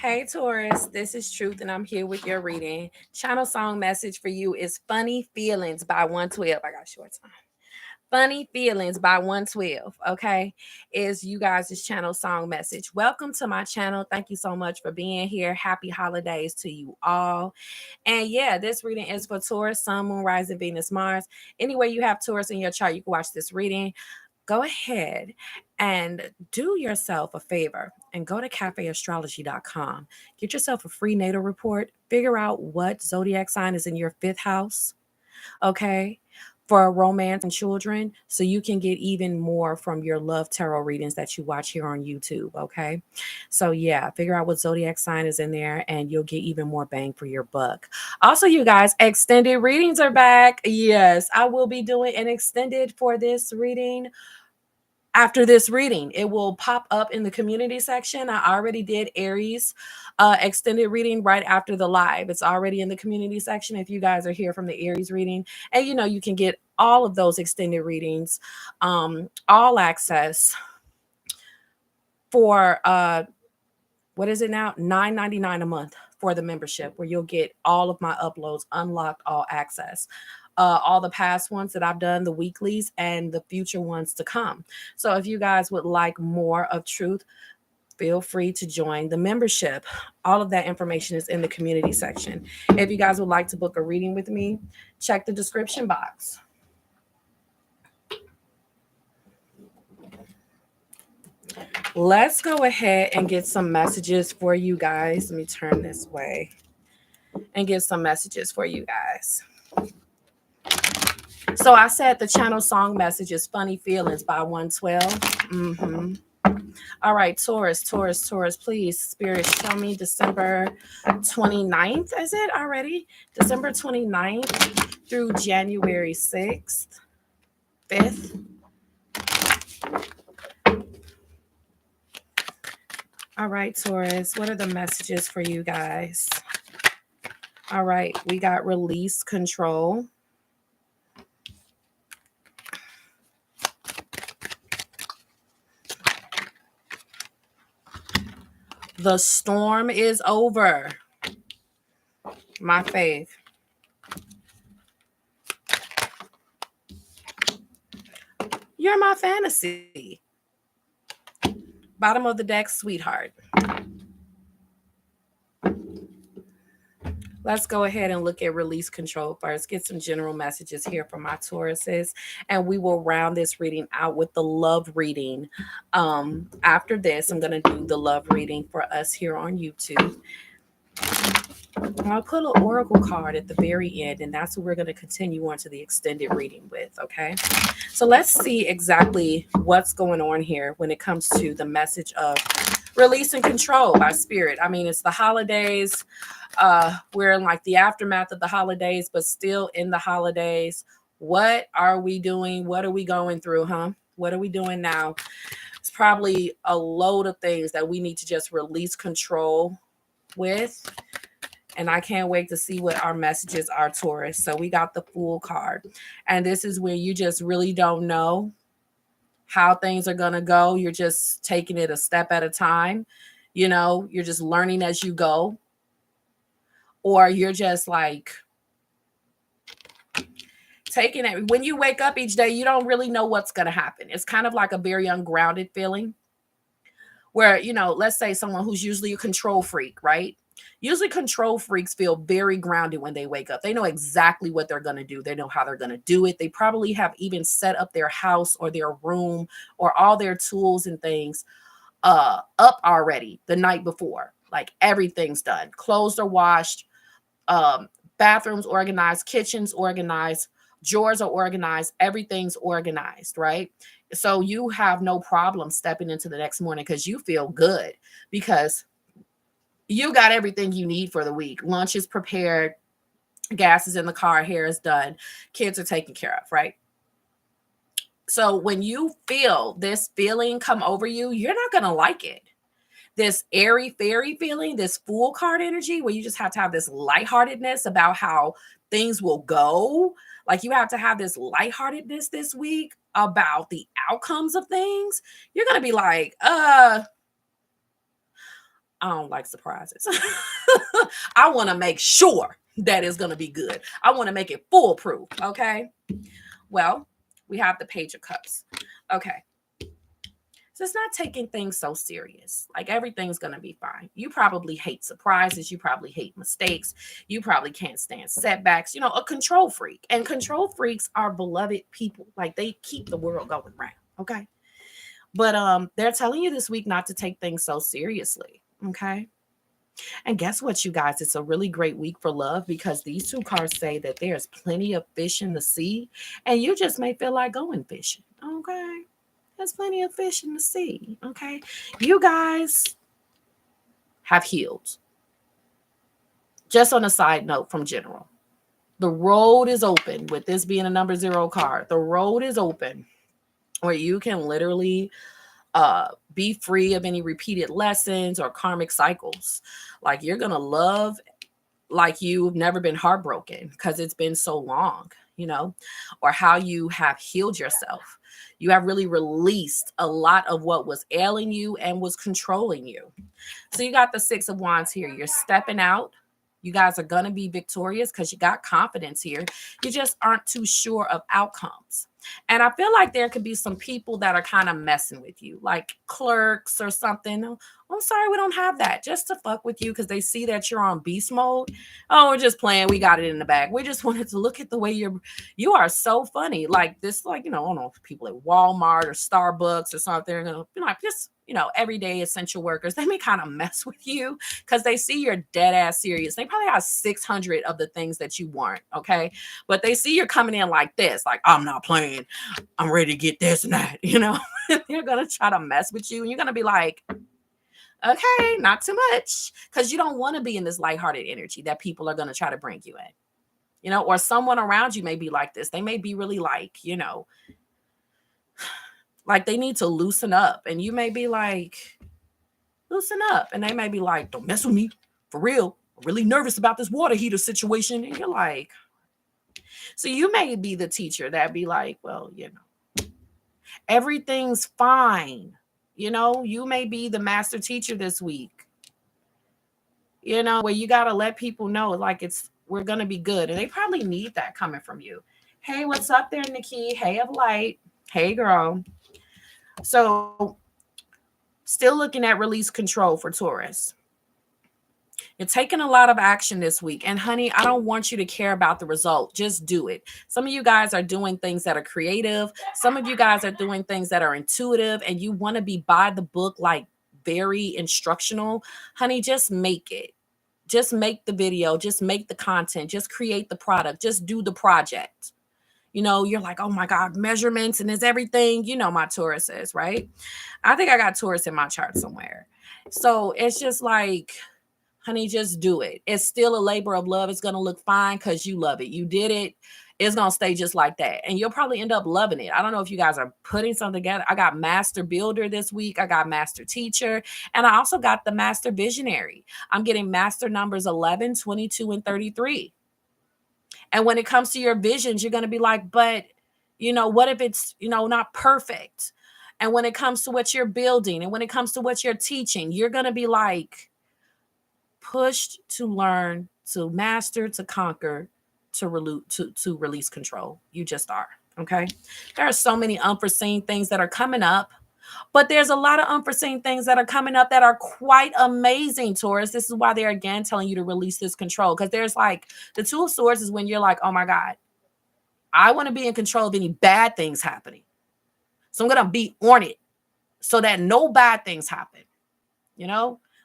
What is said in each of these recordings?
Hey Taurus, this is Truth, and I'm here with your reading. Channel song message for you is Funny Feelings by 112. I got short time. Funny Feelings by 112, okay, is you guys' channel song message. Welcome to my channel. Thank you so much for being here. Happy holidays to you all. And yeah, this reading is for Taurus, Sun, Moon, Rising, Venus, Mars. Anywhere you have Taurus in your chart, you can watch this reading. Go ahead and do yourself a favor and go to cafeastrology.com. Get yourself a free natal report. Figure out what zodiac sign is in your fifth house, okay, for romance and children, so you can get even more from your love tarot readings that you watch here on YouTube, okay? So yeah, figure out what zodiac sign is in there and you'll get even more bang for your buck. Also, you guys, extended readings are back. Yes, I will be doing an extended for this reading. After this reading, it will pop up in the community section. I already did Aries extended reading right after the live. It's already in the community section if you guys are here from the Aries reading. And you know, you can get all of those extended readings, all access for what is it now? $9.99 a month for the membership, where you'll get all of my uploads unlocked, all access. All the past ones that I've done, the weeklies, and the future ones to come. So if you guys would like more of Truth, feel free to join the membership. All of that information is in the community section. If you guys would like to book a reading with me, check the description box. Let's go ahead and get some messages for you guys. Let me turn this way and get some messages for you guys. So I said the channel song message is Funny Feelings by 112. All right, Taurus, please, Spirit, show me December 29th. Is it already? December 29th through January 6th, 5th. All right, Taurus, what are the messages for you guys? All right, we got release control. The storm is over. My faith. You're my fantasy. Bottom of the deck, sweetheart. Let's go ahead and look at release control first. Get some general messages here from my Tauruses, and we will round this reading out with the love reading. After this, I'm going to do the love reading for us here on YouTube. I'll put an oracle card at the very end, and that's what we're going to continue on to the extended reading with, okay? So let's see exactly what's going on here when it comes to the message of release and control by Spirit. I mean, it's the holidays. We're in like the aftermath of the holidays, but still in the holidays. What are we doing? What are we going through, huh? What are we doing now? It's probably a load of things that we need to just release control with. And I can't wait to see what our messages are, Taurus. So we got the Fool card. And this is where you just really don't know how things are going to go. You're just taking it a step at a time. You know, you're just learning as you go. Or you're just like taking it. When you wake up each day, you don't really know what's going to happen. It's kind of like a very ungrounded feeling where, you know, let's say someone who's usually a control freak, right? Usually control freaks feel very grounded when they wake up. They know exactly what they're going to do. They know how they're going to do it. They probably have even set up their house or their room or all their tools and things up already the night before. Like everything's done. Clothes are washed, bathrooms organized, kitchens organized, drawers are organized, everything's organized, right? So you have no problem stepping into the next morning because you feel good because you got everything you need for the week. Lunch is prepared, gas is in the car, hair is done, kids are taken care of, right? So when you feel this feeling come over you, you're not going to like it. This airy fairy feeling, this Fool card energy, where you just have to have this lightheartedness about how things will go. Like you have to have this lightheartedness this week about the outcomes of things. You're going to be like, I don't like surprises. I want to make sure that it's going to be good. I want to make it foolproof. Okay. Well, we have the Page of Cups. Okay. So it's not taking things so serious. Like everything's going to be fine. You probably hate surprises. You probably hate mistakes. You probably can't stand setbacks. A control freak. And control freaks are beloved people. Like they keep the world going round. Okay. But they're telling you this week not to take things so seriously. Okay. And guess what, you guys? It's a really great week for love because these two cards say that there's plenty of fish in the sea and you just may feel like going fishing. Okay. There's plenty of fish in the sea. Okay. You guys have healed. Just on a side note from General, the road is open with this being a number 0 card. The road is open where you can literally be free of any repeated lessons or karmic cycles. Like you're going to love like you've never been heartbroken because it's been so long, or how you have healed yourself. You have really released a lot of what was ailing you and was controlling you. So you got the 6 of Wands here. You're stepping out. You guys are going to be victorious because you got confidence here. You just aren't too sure of outcomes. And I feel like there could be some people that are kind of messing with you, like clerks or something. Oh, I'm sorry, we don't have that. Just to fuck with you because they see that you're on beast mode. Oh, we're just playing. We got it in the bag. We just wanted to look at the way you are so funny. Like this, like, I don't know, people at Walmart or Starbucks or something. They're going to be like, just, everyday essential workers. They may kind of mess with you because they see you're dead ass serious. They probably have 600 of the things that you want. Okay. But they see you're coming in like this, like, I'm not playing. I'm ready to get this and that, They're going to try to mess with you. And you're going to be like, okay, not too much. Because you don't want to be in this lighthearted energy that people are going to try to bring you in, or someone around you may be like this. They may be really like, like they need to loosen up. And you may be like, loosen up. And they may be like, don't mess with me. For real. I'm really nervous about this water heater situation. And you're like, so you may be the teacher that be like, well, everything's fine. You may be the master teacher this week, where you got to let people know, like, we're going to be good. And they probably need that coming from you. Hey, what's up there, Nikki? Hey, of light. Hey, girl. So still looking at release control for Taurus. You're taking a lot of action this week. And honey, I don't want you to care about the result. Just do it. Some of you guys are doing things that are creative. Some of you guys are doing things that are intuitive and you want to be by the book, like very instructional. Honey, just make it. Just make the video. Just make the content. Just create the product. Just do the project. You're like, oh my God, measurements and is everything. My Taurus is, right? I think I got Taurus in my chart somewhere. So it's just like, honey, just do it. It's still a labor of love. It's going to look fine because you love it. You did it. It's going to stay just like that. And you'll probably end up loving it. I don't know if you guys are putting something together. I got Master Builder this week. I got Master Teacher. And I also got the Master Visionary. I'm getting Master numbers 11, 22, and 33. And when it comes to your visions, you're going to be like, but, what if it's, not perfect? And when it comes to what you're building and when it comes to what you're teaching, you're going to be like, pushed to learn, to master, to conquer, to release control. You just are. Okay. There are so many unforeseen things that are coming up, but there's a lot of unforeseen things that are coming up that are quite amazing, Taurus. This is why they're again telling you to release this control. Because there's like the 2 of Swords is when you're like, oh my God, I want to be in control of any bad things happening. So I'm going to be on it so that no bad things happen,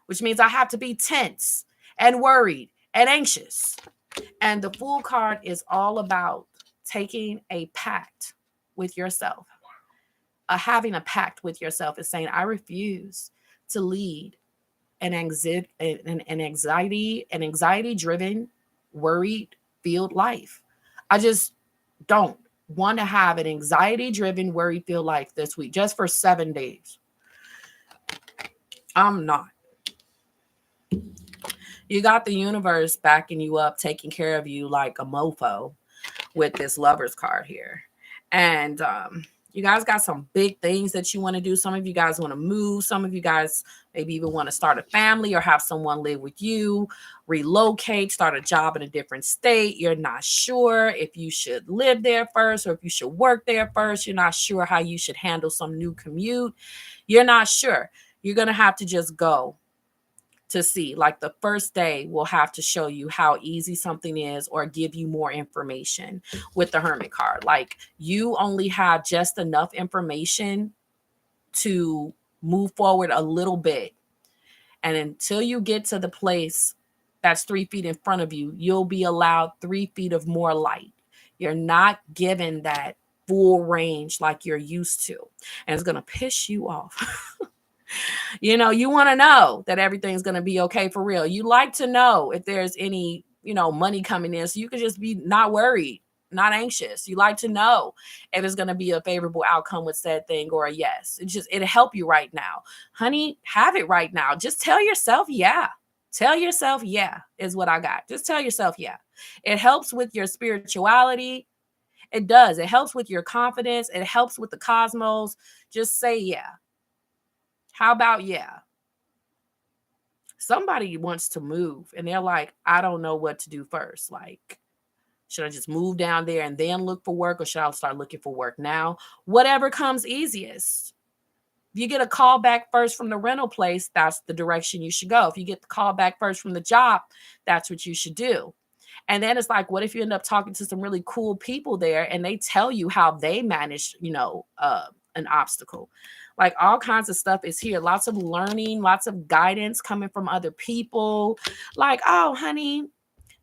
which means I have to be tense and worried and anxious. And the Fool card is all about taking a pact with yourself. Having a pact with yourself is saying, I refuse to lead an anxiety-driven, worried-filled life. I just don't want to have an anxiety-driven, worried-filled life this week, just for 7 days. I'm not. You got the universe backing you up, taking care of you like a mofo with this Lover's card here. And You guys got some big things that you want to do. Some of you guys want to move. Some of you guys maybe even want to start a family or have someone live with you, relocate, start a job in a different state. You're not sure if you should live there first or if you should work there first. You're not sure how you should handle some new commute. You're not sure. You're going to have to just go to see. Like the first day will have to show you how easy something is or give you more information with the Hermit card. Like you only have just enough information to move forward a little bit. And until you get to the place that's 3 feet in front of you, you'll be allowed 3 feet of more light. You're not given that full range like you're used to. And it's going to piss you off. You know, you want to know that everything's going to be okay for real. You like to know if there's any, money coming in so you can just be not worried, not anxious. You like to know if it's going to be a favorable outcome with said thing or a yes. It'll help you right now. Honey, have it right now. Just tell yourself, yeah. Tell yourself, yeah, is what I got. Just tell yourself, yeah. It helps with your spirituality. It does. It helps with your confidence. It helps with the cosmos. Just say, yeah. How about yeah? Somebody wants to move and they're like, I don't know what to do first. Like, should I just move down there and then look for work, or should I start looking for work now? Whatever comes easiest. If you get a call back first from the rental place, that's the direction you should go. If you get the call back first from the job, that's what you should do. And then it's like, what if you end up talking to some really cool people there and they tell you how they managed, an obstacle? Like all kinds of stuff is here. Lots of learning, lots of guidance coming from other people. Like, oh, honey,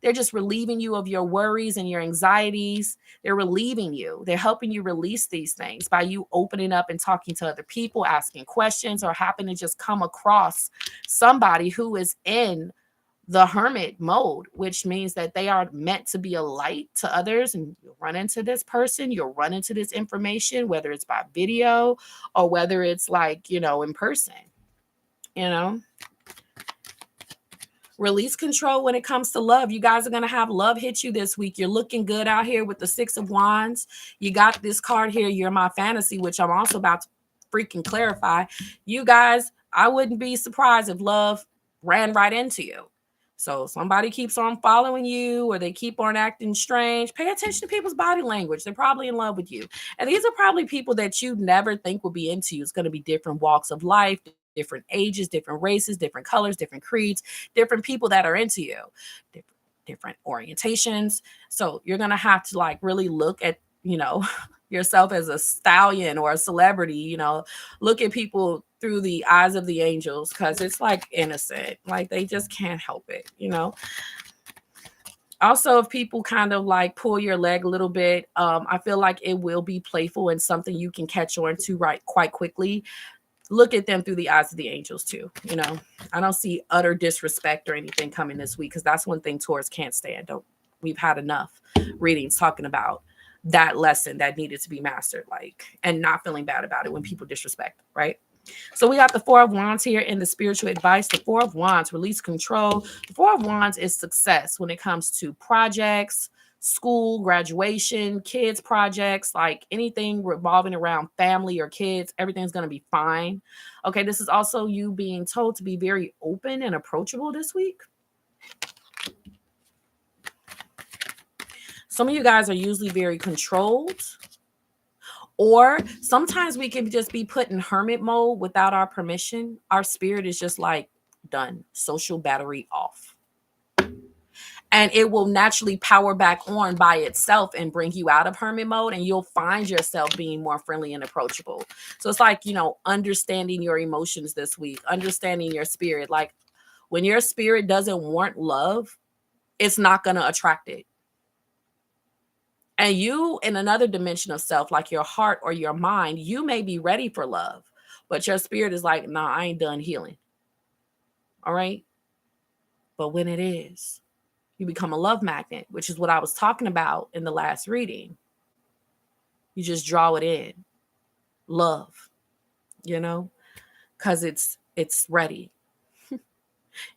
they're just relieving you of your worries and your anxieties. They're relieving you. They're helping you release these things by you opening up and talking to other people, asking questions, or happen to just come across somebody who is in the hermit mode, which means that they are meant to be a light to others. And you'll run into this person, you'll run into this information, whether it's by video or whether it's like, in person, Release control when it comes to love. You guys are going to have love hit you this week. You're looking good out here with the 6 of Wands. You got this card here, You're My Fantasy, which I'm also about to freaking clarify. You guys, I wouldn't be surprised if love ran right into you. So somebody keeps on following you or they keep on acting strange. Pay attention to people's body language. They're probably in love with you. And these are probably people that you never think will be into you. It's going to be different walks of life, different ages, different races, different colors, different creeds, different people that are into you, different orientations. So you're going to have to like really look at, yourself as a stallion or a celebrity, look at people through the eyes of the angels, because it's like innocent, like they just can't help it. Also, if people kind of like pull your leg a little bit, I feel like it will be playful and something you can catch on to quite quickly. Look at them through the eyes of the angels too. I don't see utter disrespect or anything coming this week, because that's one thing Taurus can't stand. We've had enough readings talking about that lesson that needed to be mastered, and not feeling bad about it when people disrespect, right? So we got the 4 of Wands here in the spiritual advice. The 4 of Wands, release control. The 4 of Wands is success when it comes to projects, school, graduation, kids projects, like anything revolving around family or kids. Everything's going to be fine. Okay, this is also you being told to be very open and approachable this week. Some of you guys are usually very controlled, or sometimes we can just be put in hermit mode without our permission. Our spirit is just like done, social battery off. And it will naturally power back on by itself and bring you out of hermit mode, and you'll find yourself being more friendly and approachable. So it's like, understanding your emotions this week, understanding your spirit. Like when your spirit doesn't want love, it's not going to attract it. And you, in another dimension of self, like your heart or your mind, you may be ready for love, but your spirit is like, nah, I ain't done healing. All right. But when it is, you become a love magnet, which is what I was talking about in the last reading. You just draw it in. Love, because it's ready.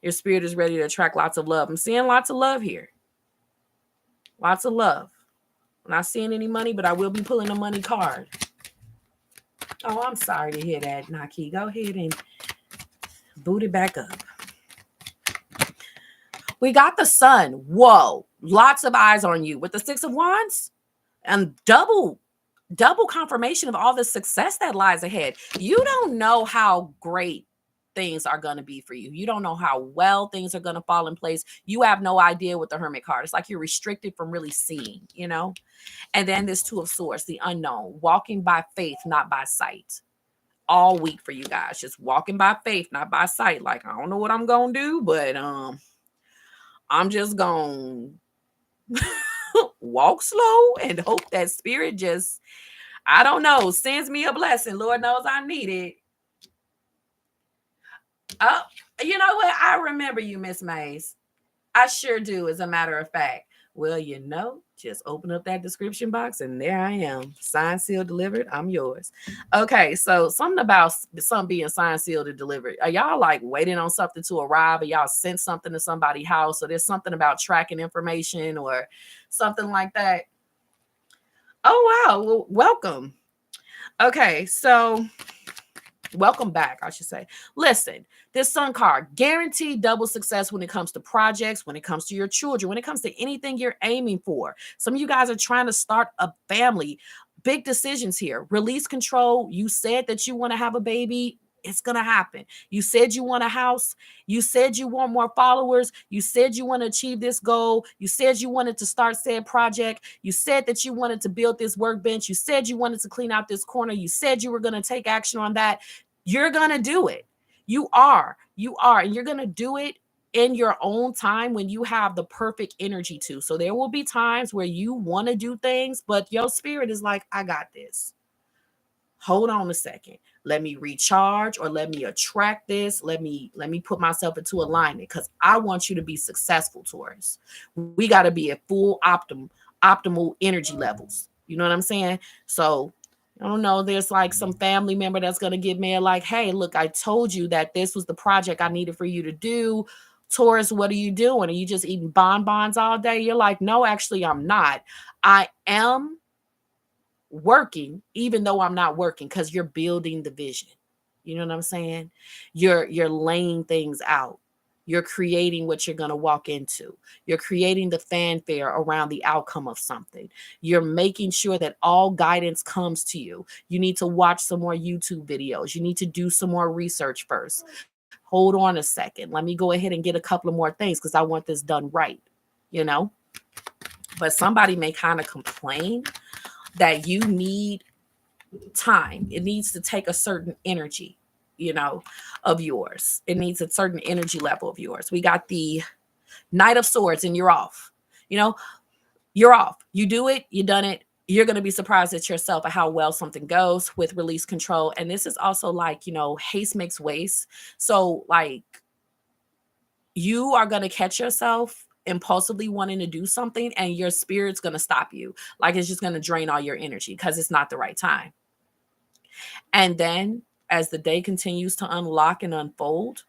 Your spirit is ready to attract lots of love. I'm seeing lots of love here. Lots of love. I'm not seeing any money, but I will be pulling a money card. Oh, I'm sorry to hear that, Naki. Go ahead and boot it back up. We got the sun. Whoa, lots of eyes on you with the Six of Wands and double confirmation of all the success that lies ahead. You don't know how great things are going to be for you. You don't know how well things are going to fall in place. You have no idea with the Hermit card. It's like you're restricted from really seeing, you know? And then this Two of Swords, the unknown, walking by faith, not by sight. All week for you guys, just walking by faith, not by sight. Like, I don't know what I'm going to do, but I'm just going to walk slow and hope that spirit just, I don't know, sends me a blessing. Lord knows I need it. Oh, you know what? I remember you, Miss Mays. I sure do, as a matter of fact. Well, you know, just open up that description box and there I am. Signed, sealed, delivered. I'm yours. Okay, so something about something being signed, sealed, and delivered. Are y'all like waiting on something to arrive, or y'all sent something to somebody's house, or there's something about tracking information or something like that? Oh, wow. Well, welcome. Okay, so welcome back, I should say. Listen, this sun card, guaranteed double success when it comes to projects, when it comes to your children, when it comes to anything you're aiming for. Some of you guys are trying to start a family. Big decisions here. Release control. You said that you want to have a baby. It's going to happen. You said you want a house. You said you want more followers. You said you want to achieve this goal. You said you wanted to start said project. You said that you wanted to build this workbench. You said you wanted to clean out this corner. You said you were going to take action on that. You're going to do it. You are, and you're going to do it in your own time when you have the perfect energy to. So there will be times where you want to do things, but your spirit is like, I got this. Hold on a second. Let me recharge, or let me attract this. Let me put myself into alignment, because I want you to be successful, Taurus. We got to be at full optimal energy levels. You know what I'm saying? So I don't know. There's like some family member that's going to get mad like, hey, look, I told you that this was the project I needed for you to do. Taurus, what are you doing? Are you just eating bonbons all day? You're like, no, actually, I'm not. I am working, even though I'm not working, because you're building the vision. You know what I'm saying? You're laying things out. You're creating what you're going to walk into. You're creating the fanfare around the outcome of something. You're making sure that all guidance comes to you. You need to watch some more YouTube videos. You need to do some more research first. Hold on a second. Let me go ahead and get a couple of more things because I want this done right, you know? But somebody may kind of complain that you need time. It needs to take a certain energy, you know, of yours. It needs a certain energy level of yours. We got the Knight of Swords and you're off. You know, you're off. You do it, you done it. You're going to be surprised at yourself at how well something goes with release control. And this is also like, you know, haste makes waste. So like you are going to catch yourself impulsively wanting to do something and your spirit's going to stop you. Like it's just going to drain all your energy because it's not the right time. And then as the day continues to unlock and unfold,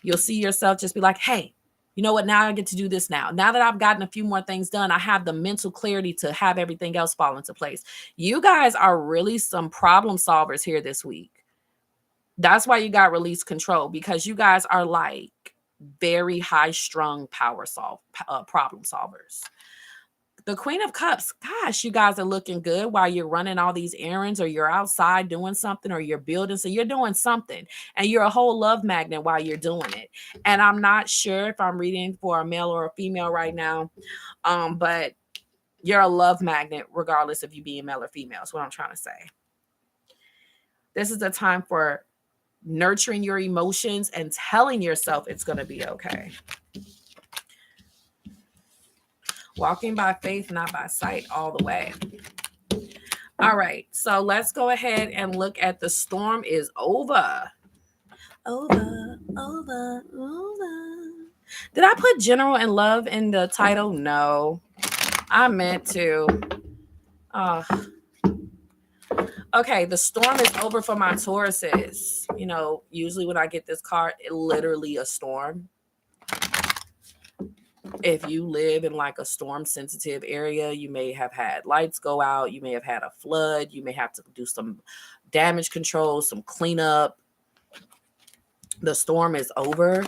you'll see yourself just be like, hey, you know what? Now I get to do this now. Now that I've gotten a few more things done, I have the mental clarity to have everything else fall into place. You guys are really some problem solvers here this week. That's why you got release control, because you guys are like very high strung problem solvers. The Queen of Cups, gosh, you guys are looking good while you're running all these errands, or you're outside doing something, or you're building. So you're doing something and you're a whole love magnet while you're doing it. And I'm not sure if I'm reading for a male or a female right now, but you're a love magnet regardless of you being male or female is what I'm trying to say. This is a time for nurturing your emotions and telling yourself it's going to be okay. Walking by faith, not by sight, all the way. All right, so let's go ahead and look at the storm is over. Over. Did I put general and love in the title? No, I meant to. Okay, the storm is over for my Tauruses. You know, usually when I get this card, it literally a storm. If you live in like a storm sensitive area, you may have had lights go out. You may have had a flood. You may have to do some damage control, some cleanup. The storm is over.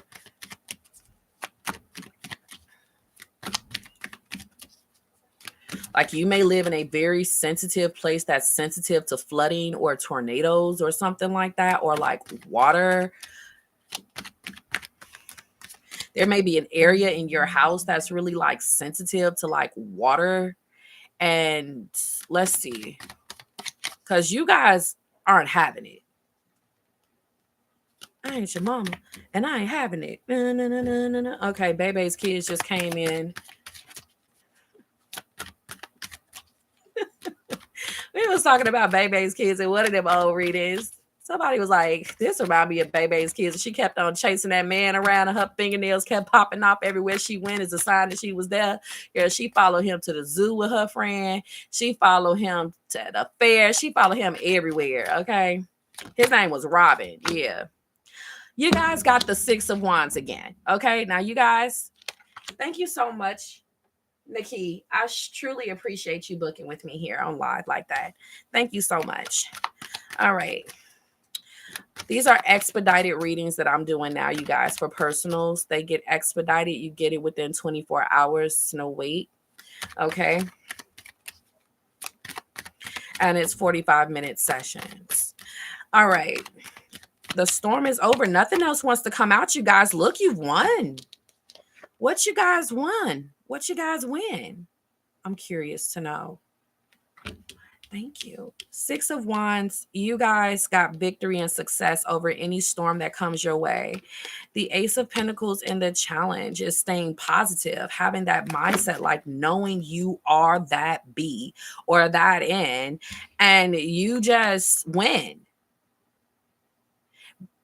Like you may live in a very sensitive place that's sensitive to flooding or tornadoes or something like that, or like water. There may be an area in your house that's really like sensitive to like water. And let's see, because you guys aren't having it. I ain't your mama, and I ain't having it. No. Okay, Bebe's kids just came in. We was talking about Bebe's kids and one of them old readings. Somebody was like, this reminds me of Bebe's kids. And she kept on chasing that man around and her fingernails kept popping off everywhere she went as a sign that she was there. Yeah, she followed him to the zoo with her friend. She followed him to the fair. She followed him everywhere, okay? His name was Robin, yeah. You guys got the 6 of Wands again, okay? Now, you guys, thank you so much. Nikki, I truly appreciate you booking with me here on live like that. Thank you so much. All right. These are expedited readings that I'm doing now, you guys, for personals. They get expedited. You get it within 24 hours. No wait. Okay. And it's 45-minute sessions. All right. The storm is over. Nothing else wants to come out, you guys. Look, you've won. What you guys won? What you guys win? I'm curious to know. Thank you. 6 of Wands. You guys got victory and success over any storm that comes your way. The Ace of Pentacles in the challenge is staying positive, having that mindset, like knowing you are that B or that N, and you just win.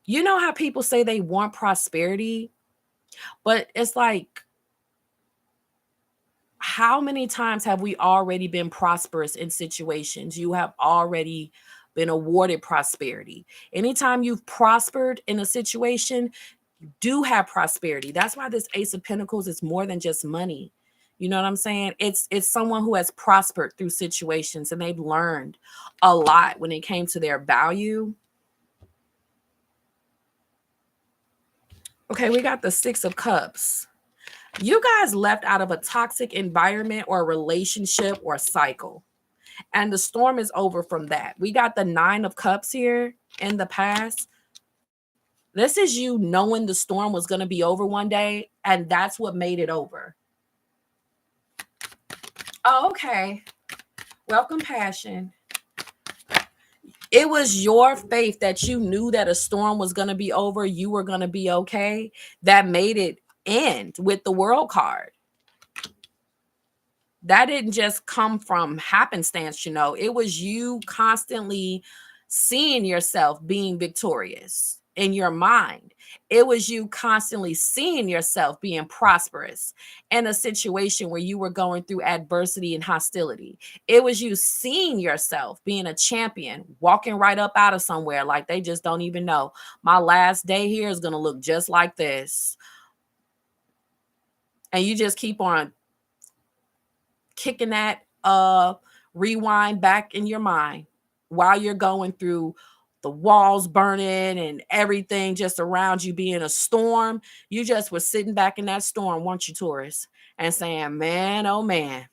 You know how people say they want prosperity, but it's like, how many times have we already been prosperous in situations? You have already been awarded prosperity. Anytime you've prospered in a situation, you do have prosperity. That's why this Ace of Pentacles is more than just money. You know what I'm saying? It's someone who has prospered through situations and they've learned a lot when it came to their value. Okay, we got the 6 of Cups. You guys left out of a toxic environment or relationship or cycle. And the storm is over from that. We got the 9 of Cups here in the past. This is you knowing the storm was going to be over one day, and that's what made it over. Oh, okay. Welcome, Passion. It was your faith that you knew that a storm was going to be over. You were going to be okay. That made it end with the World card. That didn't just come from happenstance, you know. It was you constantly seeing yourself being victorious in your mind. It was you constantly seeing yourself being prosperous in a situation where you were going through adversity and hostility. It was you seeing yourself being a champion, walking right up out of somewhere like they just don't even know. My last day here is going to look just like this. And you just keep on kicking that rewind back in your mind while you're going through the walls burning and everything just around you being a storm. You just were sitting back in that storm, weren't you, Taurus? And saying, man, oh man,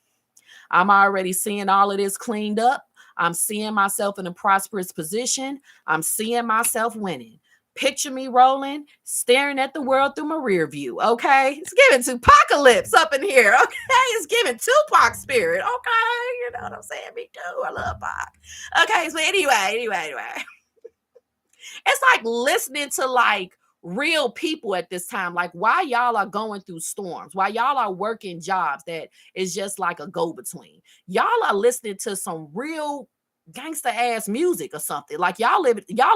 I'm already seeing all of this cleaned up. I'm seeing myself in a prosperous position. I'm seeing myself winning. Picture me rolling, staring at the world through my rear view, okay? It's giving Tupacalypse up in here, okay? It's giving Tupac spirit, okay? You know what I'm saying? Me too. I love Pac. Okay, so anyway. It's like listening to like real people at this time. Like why y'all are going through storms, why y'all are working jobs that is just like a go-between. Y'all are listening to some real gangster ass music or something. Like y'all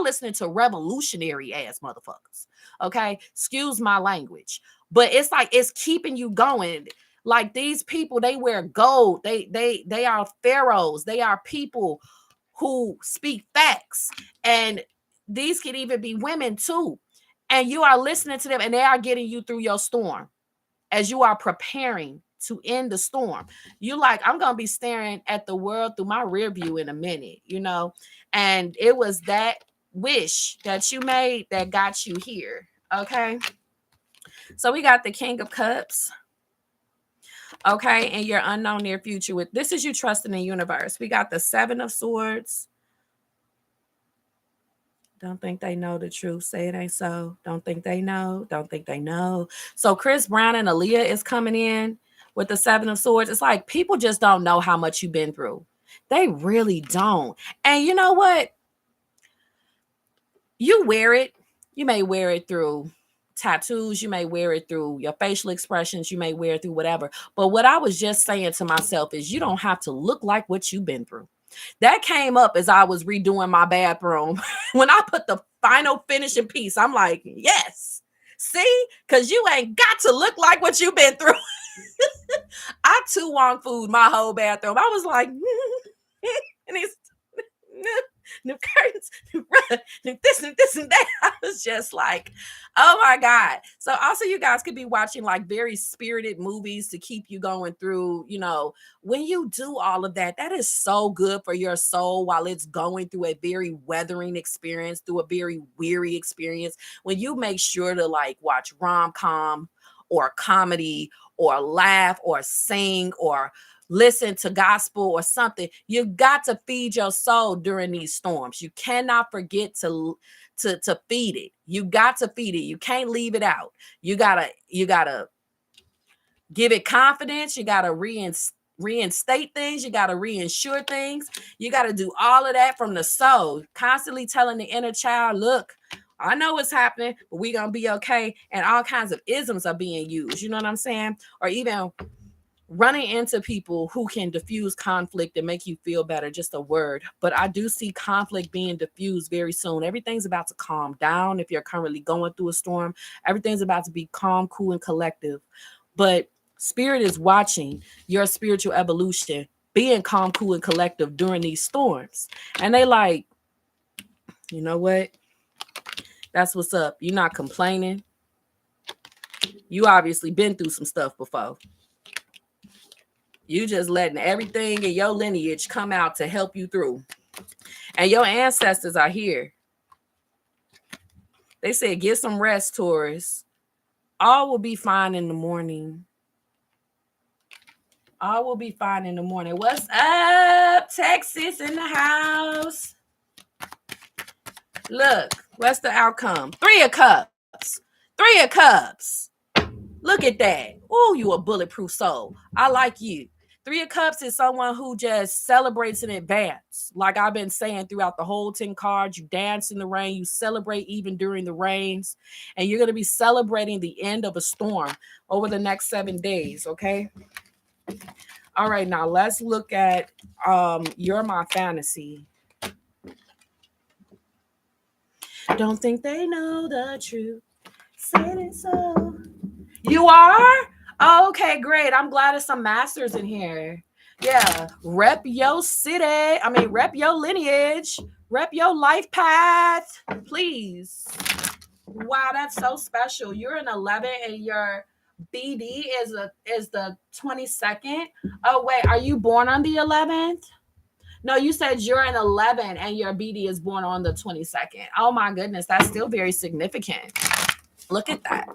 listening to revolutionary ass motherfuckers. Okay, excuse my language, but it's like it's keeping you going. Like these people, they wear gold. They are pharaohs. They are people who speak facts, and these could even be women too. And you are listening to them, and they are getting you through your storm as you are preparing to end the storm. You like, I'm gonna be staring at the world through my rear view in a minute, you know. And it was that wish that you made that got you here. Okay. So we got the King of Cups. Okay, and your unknown near future. With this is you trusting the universe. We got the Seven of Swords. Don't think they know the truth. Say it ain't so. Don't think they know. Don't think they know. So Chris Brown and Aaliyah is coming in with the Seven of Swords. It's like people just don't know how much you've been through. They really don't. And you know what? You wear it. You may wear it through tattoos. You may wear it through your facial expressions. You may wear it through whatever. But what I was just saying to myself is you don't have to look like what you've been through. That came up as I was redoing my bathroom. When I put the final finishing piece, I'm like, yes. See? Because you ain't got to look like what you've been through. I too want food my whole bathroom. I was like, and he's new curtains, new rug, new this and this and that. I was just like, oh my God. So also you guys could be watching like very spirited movies to keep you going through, you know, when you do all of that, that is so good for your soul while it's going through a very weathering experience, through a very weary experience. When you make sure to like watch rom-com or comedy or laugh or sing or listen to gospel or something, you got to feed your soul during these storms. You cannot forget to feed it. You got to feed it. You can't leave it out. You gotta give it confidence. You gotta reinstate things. You gotta reinsure things. You gotta do all of that from the soul, constantly telling the inner child, look, I know what's happening, but we're gonna be okay. And all kinds of isms are being used. You know what I'm saying? Or even running into people who can diffuse conflict and make you feel better, just a word. But I do see conflict being diffused very soon. Everything's about to calm down. If you're currently going through a storm, everything's about to be calm, cool, and collective. But spirit is watching your spiritual evolution being calm, cool, and collective during these storms. And they like, you know what? That's what's up. You're not complaining. You obviously been through some stuff before. You just letting everything in your lineage come out to help you through. And your ancestors are here. They said, get some rest, Taurus. All will be fine in the morning. All will be fine in the morning. What's up, Texas in the house? Look, what's the outcome? 3 of Cups. 3 of Cups. Look at that. Oh, you a bulletproof soul. I like you. 3 of Cups is someone who just celebrates in advance. Like I've been saying throughout the whole 10 cards, you dance in the rain, you celebrate even during the rains, and you're going to be celebrating the end of a storm over the next 7 days, okay? All right, now let's look at You're My Fantasy. Don't think they know the truth. Said it so. You are? Oh, okay, great. I'm glad there's some masters in here. Yeah. Rep your city. I mean, rep your lineage. Rep your life path. Please. Wow, that's so special. You're an 11 and your BD is the 22nd. Oh, wait, are you born on the 11th? No, you said you're an 11 and your BD is born on the 22nd. Oh my goodness, that's still very significant. Look at that.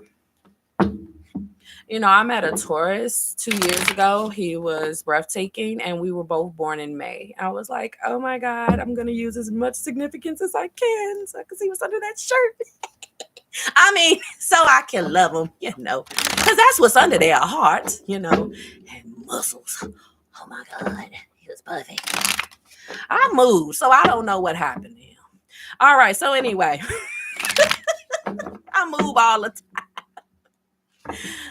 You know, I met a Taurus 2 years ago. He was breathtaking, and we were both born in May. I was like, oh my God, I'm going to use as much significance as I can so I can see what's under that shirt. I mean, so I can love him, you know, because that's what's under their heart, you know, and muscles. Oh my God, he was perfect. I moved, so I don't know what happened to him. All right, so anyway, I move all the time.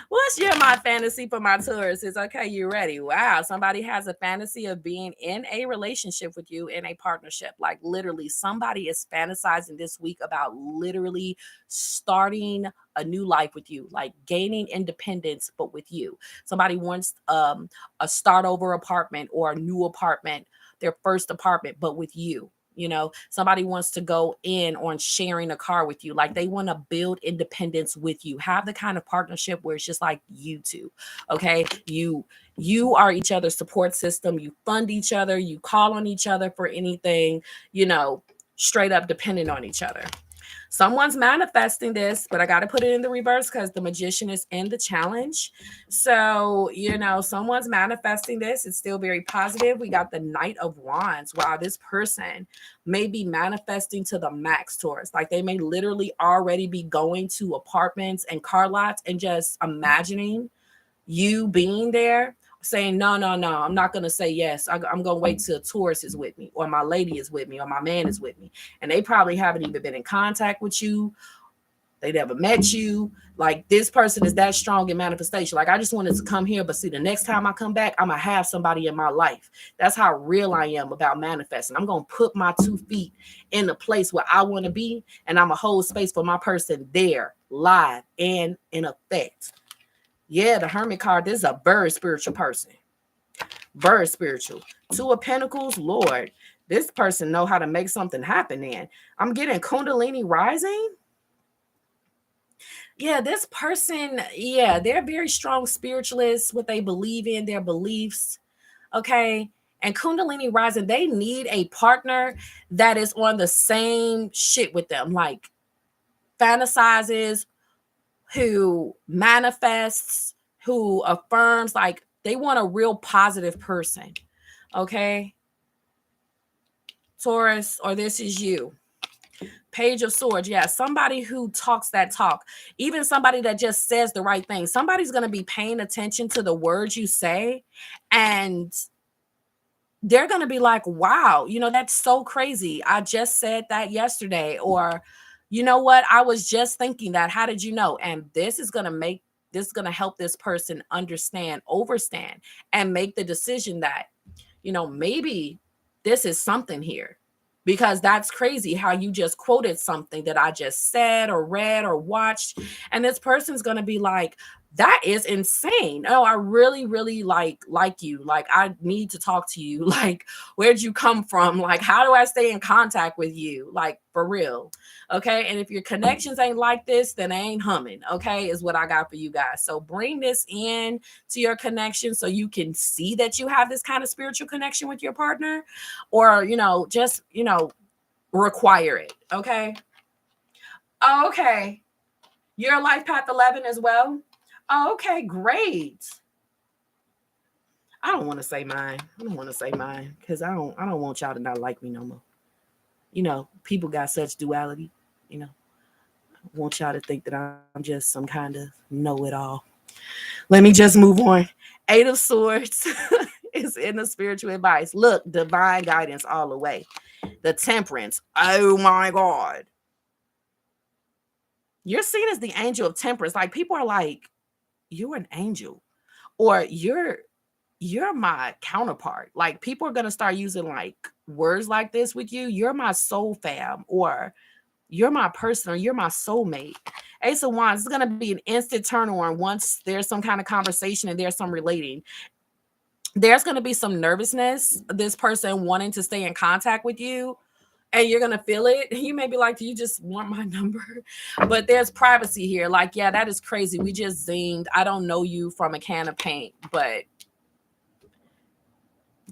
What's your my fantasy for my Taurus? Is okay, you ready? Wow, somebody has a fantasy of being in a relationship with you, in a partnership. Like literally, somebody is fantasizing this week about literally starting a new life with you, like gaining independence, but with you. Somebody wants a start over apartment or a new apartment, their first apartment, but with you. Somebody wants to go in on sharing a car with you. Like they want to build independence with you. Have the kind of partnership where it's just like you two. Okay. You are each other's support system. You fund each other. You call on each other for anything, you know, straight up dependent on each other. Someone's manifesting this, but I got to put it in the reverse because the magician is in the challenge. So, someone's manifesting this. It's still very positive. We got the Knight of Wands. Wow, this person may be manifesting to the max, Taurus. Like they may literally already be going to apartments and car lots and just imagining you being there, saying, no, no, no, I'm not going to say yes. I'm going to wait till Taurus is with me, or my lady is with me, or my man is with me. And they probably haven't even been in contact with you. They never met you. Like this person is that strong in manifestation. Like I just wanted to come here, but see, the next time I come back, I'm going to have somebody in my life. That's how real I am about manifesting. I'm going to put my 2 feet in the place where I want to be, and I'm going to hold space for my person there, live and in effect. Yeah, the Hermit card, this is a very spiritual person. Very spiritual. 2 of Pentacles, Lord. This person know how to make something happen in. I'm getting Kundalini rising. Yeah, this person, yeah, they're very strong spiritualists, what they believe in, their beliefs. Okay. And Kundalini rising, they need a partner that is on the same shit with them, like fantasizes, who manifests, who affirms, like they want a real positive person. Okay. Taurus, or this is you. Page of Swords. Yeah, somebody who talks that talk, even somebody that just says the right thing. Somebody's going to be paying attention to the words you say, and they're going to be like, wow, that's so crazy. I just said that yesterday. Or, you know what? I was just thinking that. How did you know? And this is going to help this person understand, overstand, and make the decision that, maybe this is something here. Because that's crazy how you just quoted something that I just said or read or watched. And this person's going to be like, that is insane. Oh, I really, really like you. Like, I need to talk to you. Like, where'd you come from? Like, how do I stay in contact with you? Like, for real. Okay. And if your connections ain't like this, then they ain't humming. Okay. Is what I got for you guys. So bring this in to your connection so you can see that you have this kind of spiritual connection with your partner, or, just, require it. Okay. Okay. Your life path 11 as well. Okay, great. I don't want to say mine. Because I don't want y'all to not like me no more. People got such duality. I want y'all to think that I'm just some kind of know-it-all. Let me just move on. 8 of Swords is in the spiritual advice. Look, divine guidance all the way. The Temperance. Oh my God. You're seen as the angel of temperance. Like people are like, you're an angel, or you're my counterpart. Like people are going to start using like words like this with you. You're my soul fam, or you're my person, or you're my soulmate. Ace of Wands is going to be an instant turn on once there's some kind of conversation and there's some relating. There's going to be some nervousness, this person wanting to stay in contact with you, and you're going to feel it. You may be like, do you just want my number? But there's privacy here. Like, yeah, that is crazy. We just zinged. I don't know you from a can of paint, but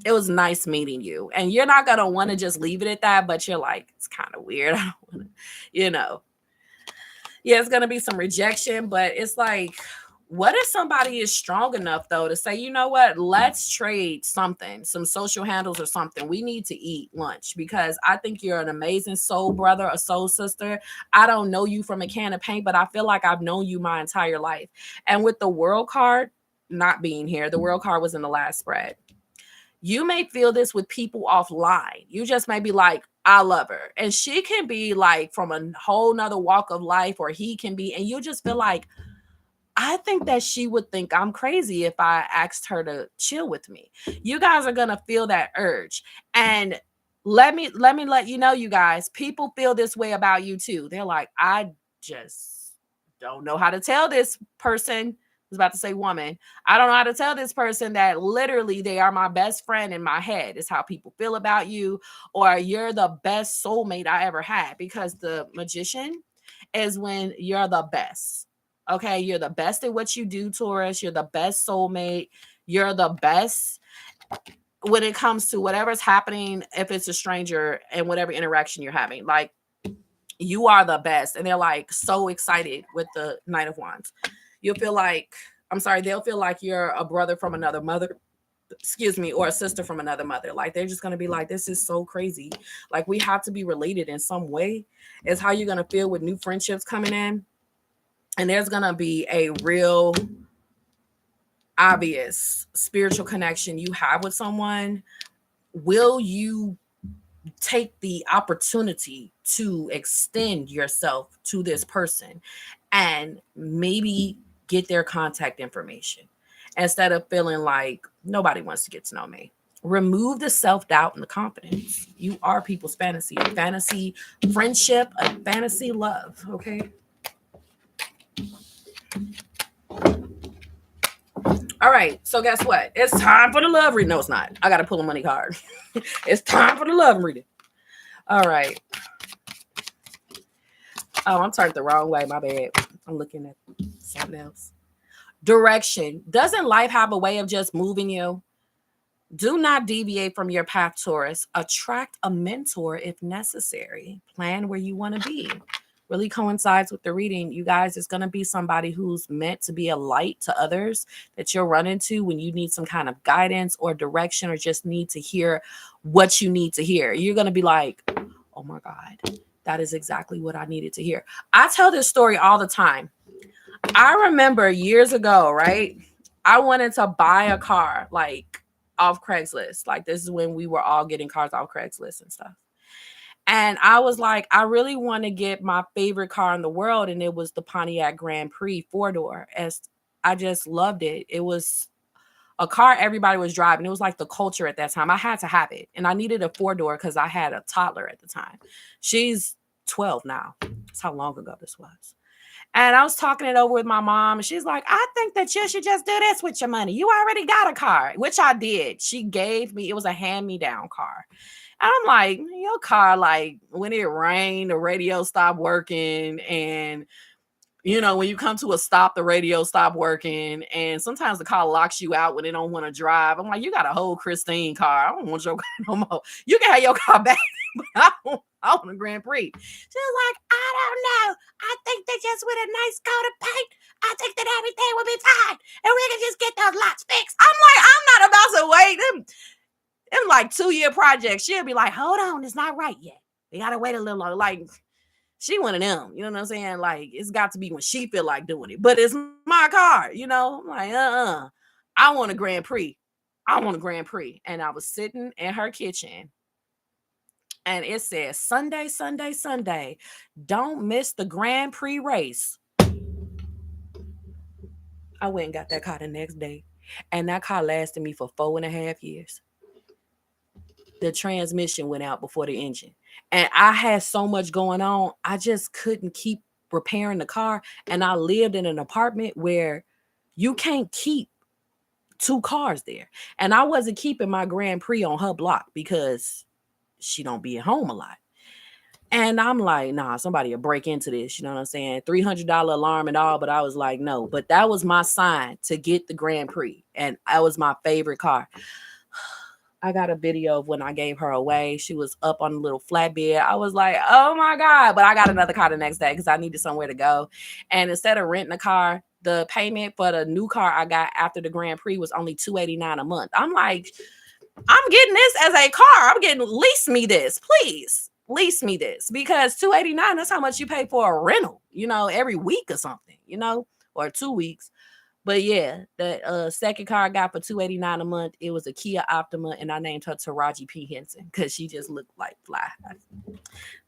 it was nice meeting you. And you're not going to want to just leave it at that, but you're like, it's kind of weird. I don't want to, Yeah, it's going to be some rejection, but it's like, what if somebody is strong enough though to say, you know what, let's trade something, some social handles or something. We need to eat lunch because I think you're an amazing soul brother, a soul sister. I don't know you from a can of paint, but I feel like I've known you my entire life. And with the World card not being here, the World card was in the last spread. You may feel this with people offline. You just may be like, I love her. And she can be like from a whole nother walk of life, or he can be, and you just feel like, I think that she would think I'm crazy if I asked her to chill with me. You guys are going to feel that urge. And let me let you know, you guys, people feel this way about you too. They're like, I just don't know how to tell this person was about to say woman. I don't know how to tell this person that literally they are my best friend in my head. Is how people feel about you, or you're the best soulmate I ever had. Because the magician is when you're the best. Okay, you're the best at what you do, Taurus. You're the best soulmate. You're the best when it comes to whatever's happening, if it's a stranger and whatever interaction you're having. Like, you are the best. And they're like so excited with the Knight of Wands. You'll feel like, I'm sorry, they'll feel like you're a brother from another mother, excuse me, or a sister from another mother. Like, they're just going to be like, this is so crazy. Like, we have to be related in some way. Is how you're going to feel with new friendships coming in. And there's going to be a real obvious spiritual connection you have with someone. Will you take the opportunity to extend yourself to this person and maybe get their contact information instead of feeling like nobody wants to get to know me? Remove the self-doubt and the confidence. You are people's fantasy, a fantasy friendship, a fantasy love. Okay. All right. So guess what? It's time for the love reading. No, it's not. I got to pull a money card. It's time for the love reading. All right. Oh, I'm turned the wrong way. My bad. I'm looking at something else. Direction. Doesn't life have a way of just moving you? Do not deviate from your path, Taurus. Attract a mentor if necessary. Plan where you want to be. Really coincides with the reading. You guys, it's going to be somebody who's meant to be a light to others that you'll run into when you need some kind of guidance or direction or just need to hear what you need to hear. You're going to be like, oh my God, that is exactly what I needed to hear. I tell this story all the time. I remember years ago, right? I wanted to buy a car like off Craigslist. Like, this is when we were all getting cars off Craigslist and stuff. And I was like, I really want to get my favorite car in the world. And it was the Pontiac Grand Prix 4-door. As I just loved it. It was a car everybody was driving. It was like the culture at that time. I had to have it. And I needed a 4-door because I had a toddler at the time. She's 12 now. That's how long ago this was. And I was talking it over with my mom. And she's like, I think that you should just do this with your money. You already got a car, which I did. She gave me, it was a hand-me-down car. And I'm like, your car, like, when it rained, the radio stopped working. And, you know, when you come to a stop, the radio stopped working. And sometimes the car locks you out when they don't want to drive. I'm like, you got a whole Christine car. I don't want your car no more. You can have your car back, but I want a Grand Prix. She was like, I don't know. I think that just with a nice coat of paint, I think that everything will be fine. And we can just get those lots fixed. I'm like, I'm not about to wait them. In like 2-year projects, she'll be like, hold on, it's not right yet. We gotta wait a little longer. Like, she one of them, you know what I'm saying? Like, it's got to be when she feel like doing it. But it's my car, you know? I'm like, I want a Grand Prix. I want a Grand Prix. And I was sitting in her kitchen. And it says, Sunday, Sunday, Sunday. Don't miss the Grand Prix race. I went and got that car the next day. And that car lasted me for 4.5 years. The transmission went out before the engine. And I had so much going on. I just couldn't keep repairing the car. And I lived in an apartment where you can't keep 2 cars there. And I wasn't keeping my Grand Prix on her block because she don't be at home a lot. And I'm like, nah, somebody will break into this. You know what I'm saying? $300 alarm and all. But I was like, no. But that was my sign to get the Grand Prix. And that was my favorite car. I got a video of when I gave her away. She was up on a little flatbed. I was like, oh my God. But I got another car the next day because I needed somewhere to go. And instead of renting a car, the payment for the new car I got after the Grand Prix was only $289 a month. I'm like, I'm getting this as a car. I'm getting, lease me this, please. Lease me this. Because $289, that's how much you pay for a rental, you know, every week or something, you know, or 2 weeks. But yeah, the second car I got for $289 a month, it was a Kia Optima, and I named her Taraji P. Henson because she just looked like fly.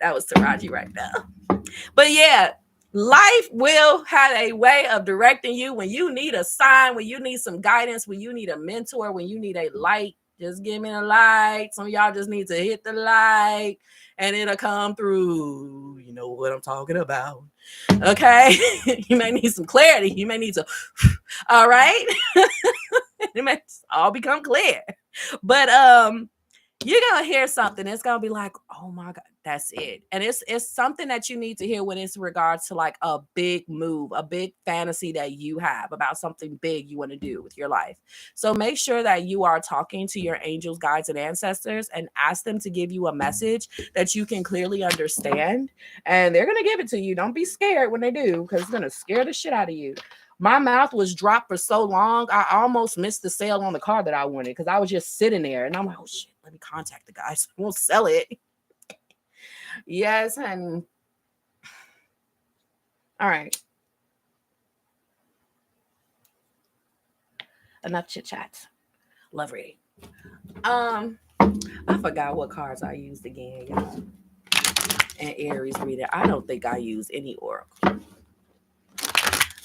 That was Taraji right now. But yeah, life will have a way of directing you when you need a sign, when you need some guidance, when you need a mentor, when you need a light. Just give me a light. Some of y'all just need to hit the light and it'll come through. You know what I'm talking about. Okay. You may need some clarity. You may need to All right. It makes all become clear. But you're gonna hear something. It's gonna be like, oh my God, that's it. And it's something that you need to hear when it's regards to like a big move, a big fantasy that you have about something big you want to do with your life. So make sure that you are talking to your angels, guides, and ancestors and ask them to give you a message that you can clearly understand. And they're gonna give it to you. Don't be scared when they do, because it's gonna scare the shit out of you. My mouth was dropped for so long, I almost missed the sale on the car that I wanted because I was just sitting there and I'm like, oh shit, let me contact the guys. We'll sell it. Yes, honey. All right. Enough chit chat. Love reading. Um, I forgot what cards I used again, y'all. And Aries reader. I don't think I use any oracle.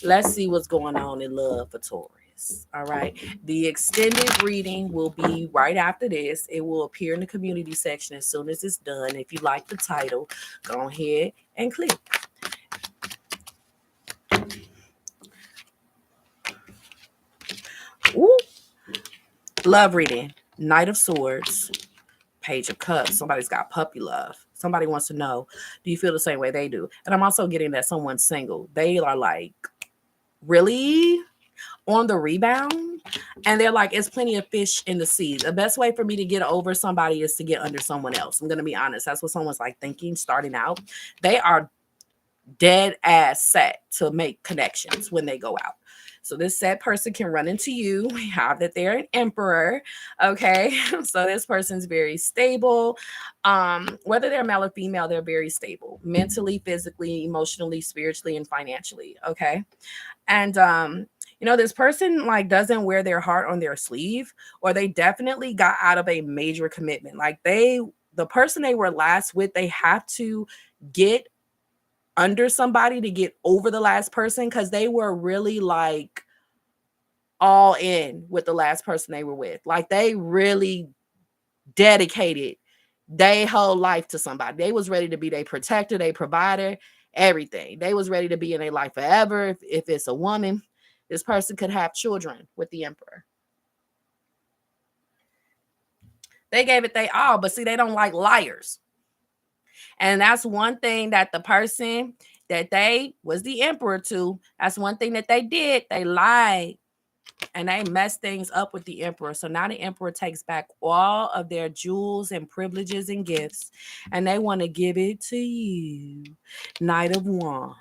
Let's see what's going on in love for Taurus. All right. The extended reading will be right after this. It will appear in the community section as soon as it's done. If you like the title, go ahead and click. Ooh. Love reading. Knight of Swords. Page of Cups. Somebody's got puppy love. Somebody wants to know, do you feel the same way they do? And I'm also getting that someone's single. They are like, really? On the rebound, and they're like, it's plenty of fish in the sea. The best way for me to get over somebody is to get under someone else. I'm gonna be honest, that's what someone's like thinking starting out. They are dead ass set to make connections when they go out. So this said person can run into you. We have that they're an emperor. Okay. So this person's very stable. Whether they're male or female, they're very stable mentally, physically, emotionally, spiritually, and financially. Okay. And this person like doesn't wear their heart on their sleeve, or they definitely got out of a major commitment. Like the person they were last with, they have to get under somebody to get over the last person, because they were really like all in with the last person they were with. Like they really dedicated their whole life to somebody. They was ready to be their protector, their provider, everything. They was ready to be in their life forever. If it's a woman, this person could have children with the emperor. They gave it they all, but see, they don't like liars. And that's one thing that the person that they was the emperor to, that's one thing that they did. They lied and they messed things up with the emperor. So now the emperor takes back all of their jewels and privileges and gifts, and they want to give it to you. Knight of Wands.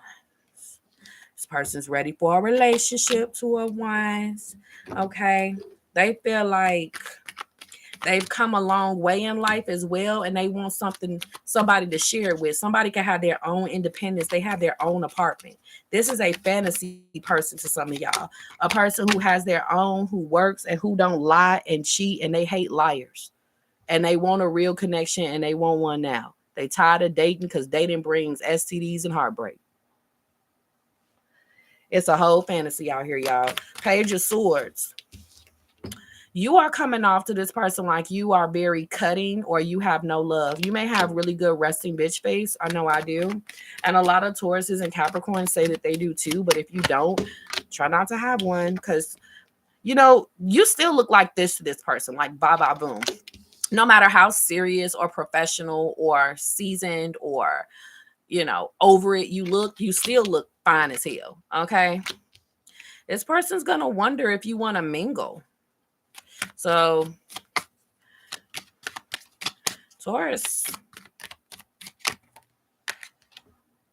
This person's ready for a relationship, Two of Wands. Okay. They feel like they've come a long way in life as well, and they want somebody to share with. Somebody can have their own independence. They have their own apartment. This is a fantasy person to some of y'all. A person who has their own, who works and who don't lie and cheat, and they hate liars. And they want a real connection, and they want one now. They tired of dating because dating brings STDs and heartbreak. It's a whole fantasy out here, y'all. Page of Swords. You are coming off to this person like you are very cutting, or you have no love. You may have really good resting bitch face. I know I do. And a lot of Tauruses and Capricorns say that they do too. But if you don't, try not to have one, because, you still look like this to this person, like bye bye boom. No matter how serious or professional or seasoned or, over it you look, you still look fine as hell. Okay. This person's going to wonder if you want to mingle. So, Taurus,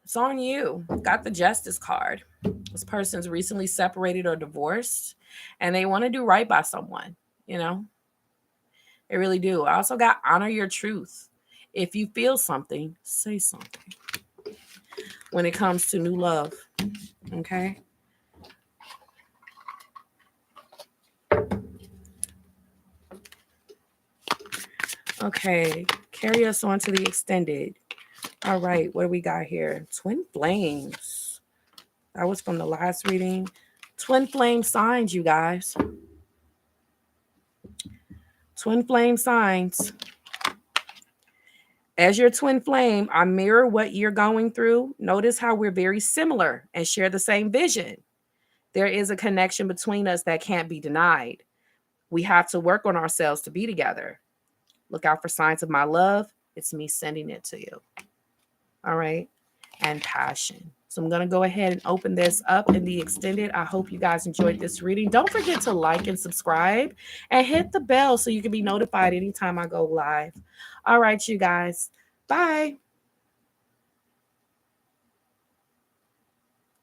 it's on you. Got the Justice card. This person's recently separated or divorced, and they want to do right by someone, They really do. I also got honor your truth. If you feel something, say something. When it comes to new love, okay? Okay, carry us on to the extended. All right, what do we got here? Twin flames. That was from the last reading. Twin flame signs, you guys. Twin flame signs. As your twin flame, I mirror what you're going through. Notice how we're very similar and share the same vision. There is a connection between us that can't be denied. We have to work on ourselves to be together. Look out for signs of my love. It's me sending it to you. All right. And passion. So I'm going to go ahead and open this up in the extended. I hope you guys enjoyed this reading. Don't forget to like and subscribe and hit the bell so you can be notified anytime I go live. All right, you guys. Bye.